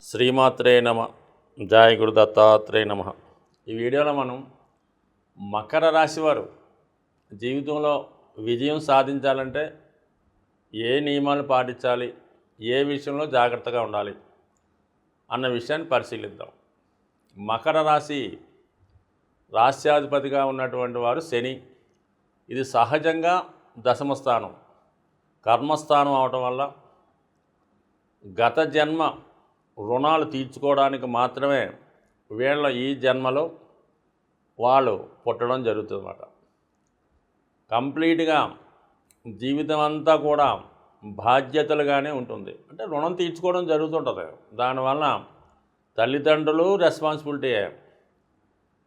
శ్రీమాత్రే నమ. జయ గురు దత్తాత్రేయ నమ. ఈ వీడియోలో మనం మకర రాశి వారు జీవితంలో విజయం సాధించాలంటే ఏ నియమాలు పాటించాలి, ఏ విషయంలో జాగ్రత్తగా ఉండాలి అన్న విషయాన్ని పరిశీలిద్దాం. మకర రాశి రాశ్యాధిపతిగా ఉన్నటువంటి వారు శని. ఇది సహజంగా దశమ స్థానం, కర్మస్థానం అవటం వల్ల గత జన్మ రుణాలు తీర్చుకోవడానికి మాత్రమే వీళ్ళ ఈ జన్మలో వాళ్ళు పుట్టడం జరుగుతుందన్నమాట. కంప్లీట్గా జీవితం అంతా కూడా బాధ్యతలుగానే ఉంటుంది. అంటే రుణం తీర్చుకోవడం జరుగుతుంటుంది. దానివల్ల తల్లిదండ్రులు రెస్పాన్సిబిలిటీయే,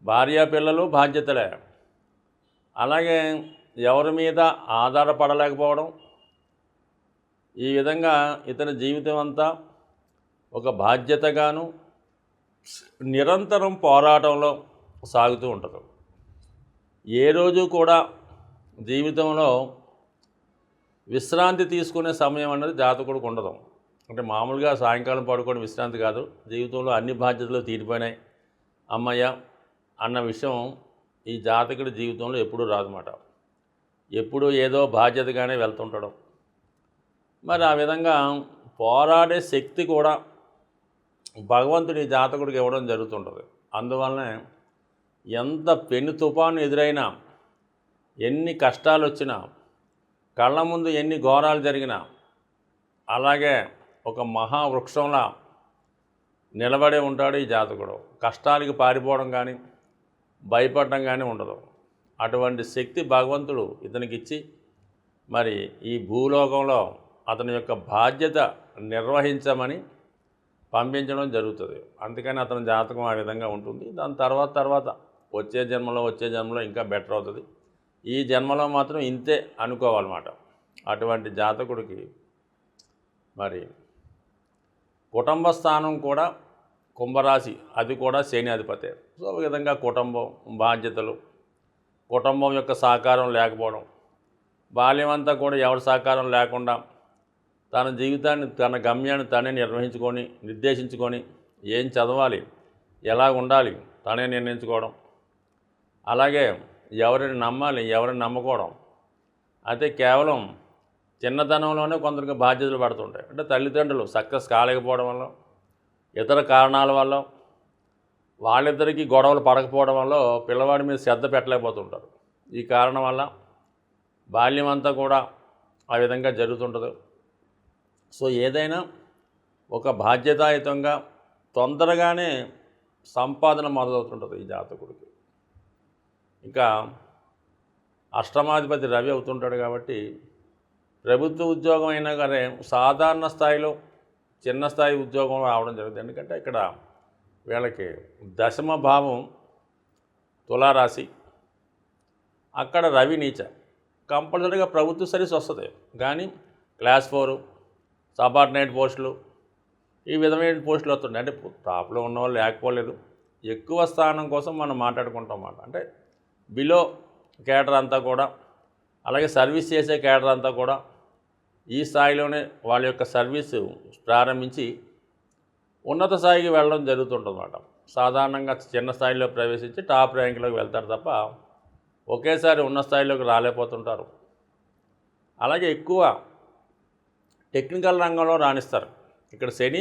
భార్య పిల్లలు బాధ్యతలే. అలాగే ఎవరి మీద ఆధారపడలేకపోవడం, ఈ విధంగా ఇతని జీవితం అంతా ఒక బాధ్యతగాను నిరంతరం పోరాటంలో సాగుతూ ఉంటుంది. ఏ రోజు కూడా జీవితంలో విశ్రాంతి తీసుకునే సమయం అనేది జాతకుడికి ఉండదు. అంటే మామూలుగా సాయంకాలం పడుకోవడం విశ్రాంతి కాదు. జీవితంలో అన్ని బాధ్యతలు తీరిపోయినాయి అమ్మయ్య అన్న విషయం ఈ జాతకుడి జీవితంలో ఎప్పుడూ రాదన్నమాట. ఎప్పుడూ ఏదో బాధ్యతగానే వెళ్తుంటాడు. మరి ఆ విధంగా పోరాడే శక్తి కూడా భగవంతుడి జాతకుడికి ఇవ్వడం జరుగుతుంటుంది. అందువల్లనే ఎంత పెను తుఫాను ఎదురైనా, ఎన్ని కష్టాలు వచ్చినా, కళ్ళ ముందు ఎన్ని ఘోరాలు జరిగినా అలాగే ఒక మహావృక్షంలా నిలబడే ఉంటాడు ఈ జాతకుడు. కష్టాలకి పారిపోవడం కానీ భయపడడం కానీ ఉండదు. అటువంటి శక్తి భగవంతుడు ఇతనికి ఇచ్చి మరి ఈ భూలోకంలో అతని యొక్క బాధ్యత నిర్వహించమని పంపించడం జరుగుతుంది. అందుకని అతని జాతకం ఆ విధంగా ఉంటుంది. దాని తర్వాత వచ్చే జన్మలో ఇంకా బెటర్ అవుతుంది. ఈ జన్మలో మాత్రం ఇంతే అనుకోవాలన్నమాట. అటువంటి జాతకుడికి మరి కుటుంబ స్థానం కూడా కుంభరాశి, అది కూడా శని అధిపతే. సో ఈ విధంగా కుటుంబం బాధ్యతలు, కుటుంబం యొక్క సహకారం లేకపోవడం, బాల్యం అంతా కూడా ఎవరి సహకారం లేకుండా తన జీవితాన్ని, తన గమ్యాన్ని తనే నిర్దేశించుకొని ఏం చదవాలి, ఎలా ఉండాలి తనే నిర్ణయించుకోవడం, అలాగే ఎవరిని నమ్మాలి, ఎవరిని నమ్మకూడదు. అయితే కేవలం చిన్నతనంలోనే కొందరికి బాధ్యతలు పడుతుంటాయి. అంటే తల్లిదండ్రులు సక్సెస్ కాలేకపోవడం వల్ల, ఇతర కారణాల వల్ల, వాళ్ళిద్దరికీ గొడవలు పడకపోవడం వల్ల పిల్లవాడి మీద శ్రద్ధ పెట్టలేకపోతుంటారు. ఈ కారణం వల్ల బాల్యం అంతా కూడా ఆ విధంగా జరుగుతుంటుంది. సో ఏదైనా ఒక బాధ్యతాయుతంగా తొందరగానే సంపాదన మొదలవుతుంటుంది ఈ జాతకుడికి. ఇంకా అష్టమాధిపతి రవి అవుతుంటాడు కాబట్టి ప్రభుత్వ ఉద్యోగం అయినా కానీ సాధారణ స్థాయిలో చిన్న స్థాయి ఉద్యోగం రావడం జరుగుతుంది. ఎందుకంటే ఇక్కడ వీళ్ళకి దశమ భావం తులారాశి, అక్కడ రవి నీచ. కంపల్సరీగా ప్రభుత్వ సర్వీస్ వస్తుంది. కానీ క్లాస్ 4 సబార్డినేట్ పోస్టులు, ఈ విధమైన పోస్టులు వస్తున్నాయి. అంటే టాప్లో ఉన్నవాళ్ళు లేకపోలేదు. ఎక్కువ స్థానం కోసం మనం మాట్లాడుకుంటాం అన్నమాట. అంటే బిలో కేడర్ అంతా కూడా, అలాగే సర్వీస్ చేసే కేడర్ అంతా కూడా ఈ స్థాయిలోనే వాళ్ళ యొక్క సర్వీసు ప్రారంభించి ఉన్నత స్థాయికి వెళ్ళడం జరుగుతుంటుందన్నమాట. సాధారణంగా చిన్న స్థాయిలో ప్రవేశించి టాప్ ర్యాంకులోకి వెళ్తారు తప్ప ఒకేసారి ఉన్న స్థాయిలోకి రాలేకపోతుంటారు. అలాగే ఎక్కువ టెక్నికల్ రంగంలో రాణిస్తారు. ఇక్కడ శని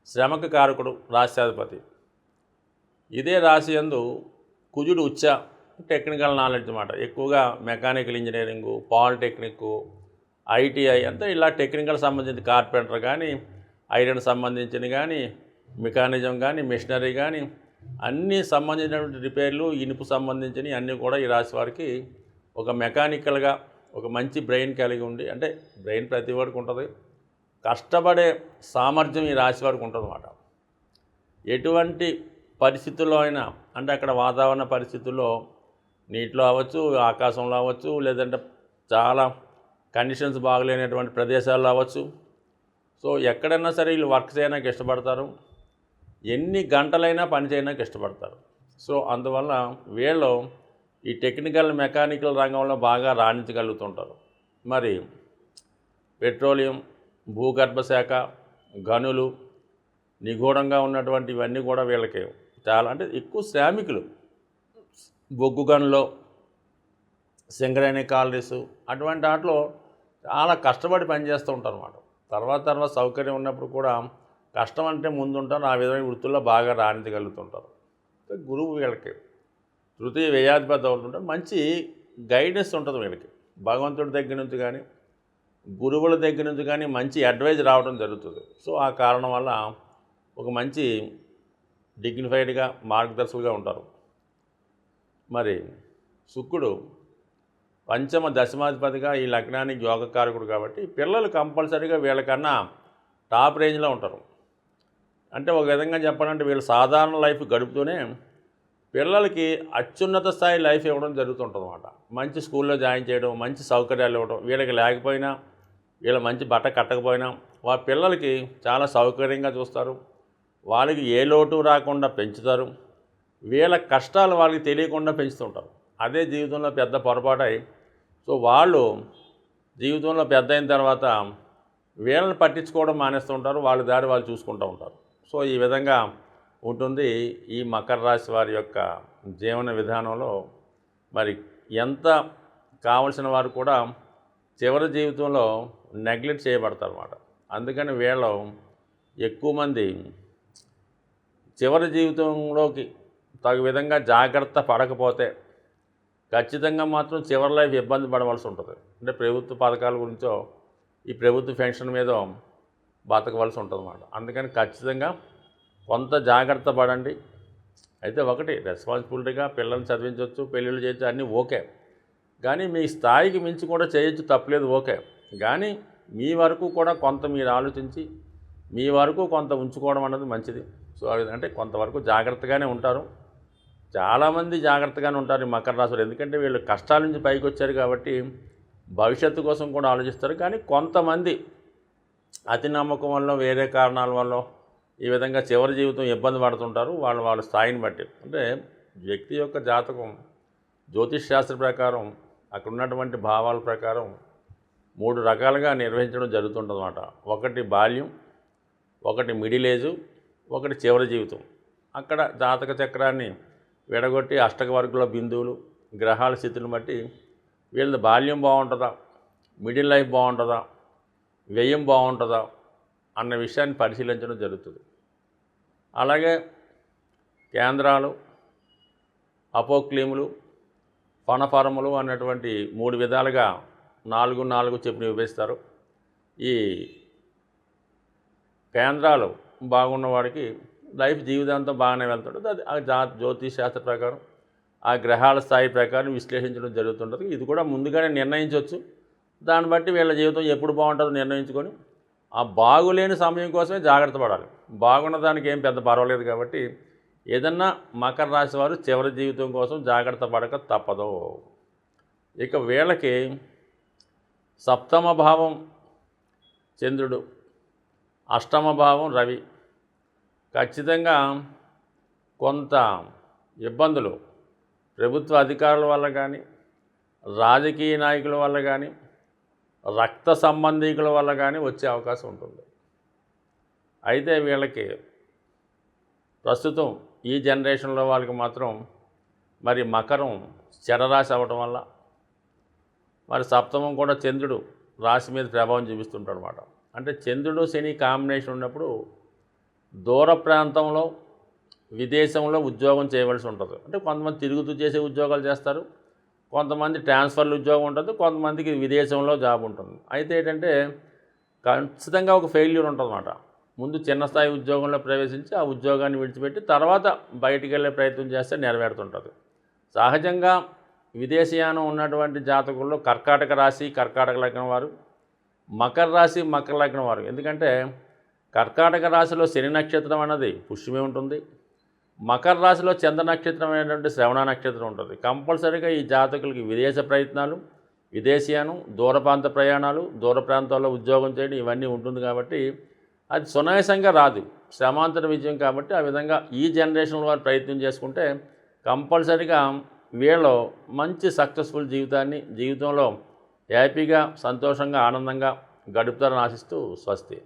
శ్రమకు కారకుడు, రాశ్యాధిపతి. ఇదే రాశి యందు కుజుడు ఉచ్చ, టెక్నికల్ నాలెడ్జ్ అన్నమాట. ఎక్కువగా మెకానికల్ ఇంజనీరింగు, పాలిటెక్నిక్, ఐటీఐ అంతా ఇలా టెక్నికల్ సంబంధించిన కార్పెంటర్ కానీ, ఐరన్ సంబంధించిన కానీ, మెకానిజం కానీ, మిషనరీ కానీ అన్నీ సంబంధించినటువంటి రిపేర్లు, ఇనుపు సంబంధించినవి అన్నీ కూడా ఈ రాశి వారికి ఒక మెకానికల్గా ఒక మంచి బ్రెయిన్ కలిగి ఉండి, అంటే బ్రెయిన్ ప్రతి వాడికి ఉంటుంది, కష్టపడే సామర్థ్యం ఈ రాశి వారికి ఉంటుందన్నమాట. ఎటువంటి పరిస్థితుల్లో అయినా, అంటే అక్కడ వాతావరణ పరిస్థితుల్లో నీటిలో అవ్వచ్చు, ఆకాశంలో అవ్వచ్చు, లేదంటే చాలా కండిషన్స్ బాగలేనటువంటి ప్రదేశాల్లో అవ్వచ్చు. సో ఎక్కడైనా సరే వీళ్ళు వర్క్ చేయడానికి ఇష్టపడతారు, ఎన్ని గంటలైనా పని చేయడానికి ఇష్టపడతారు. సో అందువల్ల వీళ్ళు ఈ టెక్నికల్ మెకానికల్ రంగంలో బాగా రాణించగలుగుతుంటారు. మరి పెట్రోలియం, భూగర్భ శాఖ, గనులు, నిగూఢంగా ఉన్నటువంటి ఇవన్నీ కూడా వీళ్ళకి చాలా అంటే ఎక్కువ శ్రామికులు. బొగ్గు గనులో, సింగరేణి కాలనీసు అటువంటి వాటిలో చాలా కష్టపడి పనిచేస్తూ ఉంటారన్నమాట. తర్వాత సౌకర్యం ఉన్నప్పుడు కూడా కష్టం అంటే ముందుంటారు. ఆ విధమైన వృత్తుల్లో బాగా రాణించగలుగుతుంటారు. గురువు వీళ్ళకి తృతీయ వ్యయాధిపతి అవుతుంటారు. మంచి గైడెన్స్ ఉంటుంది వీళ్ళకి. భగవంతుడి దగ్గర నుంచి కానీ, గురువుల దగ్గర నుంచి కానీ మంచి అడ్వైజ్ రావడం జరుగుతుంది. సో ఆ కారణం వల్ల ఒక మంచి డిగ్నిఫైడ్గా మార్గదర్శకులుగా ఉంటారు. మరి శుక్రుడు పంచమ దశమాధిపతిగా ఈ లగ్నానికి యోగకారకుడు కాబట్టి పిల్లలు కంపల్సరీగా వీళ్ళకన్నా టాప్ రేంజ్లో ఉంటారు. అంటే ఒక విధంగా చెప్పాలంటే వీళ్ళు సాధారణ లైఫ్ గడుపుతూనే పిల్లలకి అత్యున్నత స్థాయి లైఫ్ ఇవ్వడం జరుగుతుంటుంది అన్నమాట. మంచి స్కూల్లో జాయిన్ చేయడం, మంచి సౌకర్యాలు ఇవ్వడం, వీళ్ళకి లేకపోయినా వీళ్ళ మంచి బట్ట కట్టకపోయినా వాళ్ళ పిల్లలకి చాలా సౌకర్యంగా చూస్తారు. వాళ్ళకి ఏ లోటు రాకుండా పెంచుతారు. వీళ్ళ కష్టాలు వాళ్ళకి తెలియకుండా పెంచుతుంటారు. అదే జీవితంలో పెద్ద పొరపాటై సో వాళ్ళు జీవితంలో పెద్ద అయిన తర్వాత వీళ్ళని పట్టించుకోవడం మానేస్తుంటారు. వాళ్ళ దారి వాళ్ళు చూసుకుంటూ ఉంటారు. సో ఈ విధంగా ఉంటుంది ఈ మకర రాశి వారి యొక్క జీవన విధానంలో. మరి ఎంత కావలసిన వారు కూడా చివరి జీవితంలో నెగ్లెక్ట్ చేయబడతారు అన్నమాట. అందుకని వీళ్ళు ఎక్కువ మంది చివరి జీవితంలోకి తగు విధంగా జాగ్రత్త పడకపోతే ఖచ్చితంగా మాత్రం చివరి లైఫ్ ఇబ్బంది పడవలసి ఉంటుంది. అంటే ప్రభుత్వ పథకాల గురించో ఈ ప్రభుత్వ పెన్షన్ మీద బతకవలసి ఉంటుంది అన్నమాట. అందుకని ఖచ్చితంగా కొంత జాగ్రత్త పడండి. అయితే ఒకటి రెస్పాన్సిబిలిటీగా పిల్లల్ని చదివించవచ్చు, పెళ్ళిళ్ళు చేయొచ్చు, అన్నీ ఓకే. కానీ మీ స్థాయికి మించి కూడా చేయొచ్చు, తప్పలేదు, ఓకే. కానీ మీ వరకు కూడా కొంత మీరు ఆలోచించి మీ వరకు కొంత ఉంచుకోవడం అన్నది మంచిది. సో అంటే కొంతవరకు జాగ్రత్తగానే ఉంటారు. చాలామంది జాగ్రత్తగానే ఉంటారు ఈ మకర రాశులు. ఎందుకంటే వీళ్ళు కష్టాల నుంచి పైకి వచ్చారు కాబట్టి భవిష్యత్తు కోసం కూడా ఆలోచిస్తారు. కానీ కొంతమంది అతి నమ్మకం వల్ల, వేరే కారణాల వల్ల ఈ విధంగా చివరి జీవితం ఇబ్బంది పడుతుంటారు. వాళ్ళ స్థాయిని బట్టి. అంటే వ్యక్తి యొక్క జాతకం జ్యోతిష్ శాస్త్ర ప్రకారం అక్కడ ఉన్నటువంటి భావాల ప్రకారం 3 రకాలుగా నిర్వహించడం జరుగుతుంటుందన్నమాట. ఒకటి బాల్యం, ఒకటి మిడిల్ ఏజు, ఒకటి చివరి జీవితం. అక్కడ జాతక చక్రాన్ని విడగొట్టి అష్టక వర్గుల బిందువులు, గ్రహాల స్థితిని బట్టి వీళ్ళది బాల్యం బాగుంటుందా, మిడిల్ లైఫ్ బాగుంటుందా, వ్యయం బాగుంటుందా అన్న విషయాన్ని పరిశీలించడం జరుగుతుంది. అలాగే కేంద్రాలు, అపోక్లీములు, ఫణఫరములు అన్నటువంటి 3 విధాలుగా 4 చెప్పిన విభజిస్తారు. ఈ కేంద్రాలు బాగున్నవాడికి లైఫ్ జీవితాంతం బాగానే వెళ్తాడు. అది జ్యోతిష్ శాస్త్ర ప్రకారం ఆ గ్రహాల స్థాయి ప్రకారం విశ్లేషించడం జరుగుతుంటుంది. ఇది కూడా ముందుగానే నిర్ణయించవచ్చు. దాన్ని బట్టి వీళ్ళ జీవితం ఎప్పుడు బాగుంటుందో నిర్ణయించుకొని ఆ బాగులేని సమయం కోసమే జాగ్రత్త పడాలి. బాగున్న దానికి ఏం పెద్ద పర్వాలేదు కాబట్టి ఏదన్నా మకర రాశి వారు చివరి జీవితం కోసం జాగ్రత్త పడక తప్పదు. ఇక వీళ్ళకి సప్తమ భావం చంద్రుడు, అష్టమ భావం రవి. ఖచ్చితంగా కొంత ఇబ్బందులు ప్రభుత్వ అధికారుల వల్ల కానీ, రాజకీయ నాయకుల వల్ల కానీ, రక్త సంబంధీకుల వల్ల కానీ వచ్చే అవకాశం ఉంటుంది. అయితే వీళ్ళకి ప్రస్తుతం ఈ జనరేషన్లో వాళ్ళకి మాత్రం మరి మకరం స్థిరరాశి అవ్వటం వల్ల మరి సప్తమం కూడా చంద్రుడు రాశి మీద ప్రభావం చూపిస్తుంటాడు అన్నమాట. అంటే చంద్రుడు శని కాంబినేషన్ ఉన్నప్పుడు దూర ప్రాంతంలో, విదేశంలో ఉద్యోగం చేయవలసి ఉంటుంది. అంటే కొంతమంది తిరుగుతూ చేసే ఉద్యోగాలు చేస్తారు, కొంతమంది ట్రాన్స్ఫర్లు ఉద్యోగం ఉంటుంది, కొంతమందికి విదేశంలో జాబ్ ఉంటుంది. అయితే ఏంటంటే ఖచ్చితంగా ఒక ఫెయిల్యూర్ ఉంటుందన్నమాట. ముందు చిన్న స్థాయి ఉద్యోగంలో ప్రవేశించి ఆ ఉద్యోగాన్ని విడిచిపెట్టి తర్వాత బయటికి వెళ్ళే ప్రయత్నం చేస్తే నెరవేరుతుంటుంది. సహజంగా విదేశీయానం ఉన్నటువంటి జాతకుల్లో కర్కాటక రాశి, కర్కాటక లగ్నం వారు, మకర రాశి, మకర లగ్నం వారు. ఎందుకంటే కర్కాటక రాశిలో శని నక్షత్రం అన్నది పుష్యమే ఉంటుంది. మకర రాశిలో చంద్ర నక్షత్రం అనేటువంటి శ్రవణ నక్షత్రం ఉంటుంది. కంపల్సరీగా ఈ జాతకులకి విదేశ ప్రయత్నాలు, విదేశీయానం, దూర ప్రాంత ప్రయాణాలు, దూర ప్రాంతాల్లో ఉద్యోగం చేయడం ఇవన్నీ ఉంటుంది. కాబట్టి అది సునాయాసంగా రాదు, శ్రమాంతర విజయం. కాబట్టి ఆ విధంగా ఈ జనరేషన్ వారు ప్రయత్నం చేసుకుంటే కంపల్సరీగా వీళ్ళు మంచి సక్సెస్ఫుల్ జీవితంలో హ్యాపీగా, సంతోషంగా, ఆనందంగా గడుపుతారని ఆశిస్తూ స్వస్తి.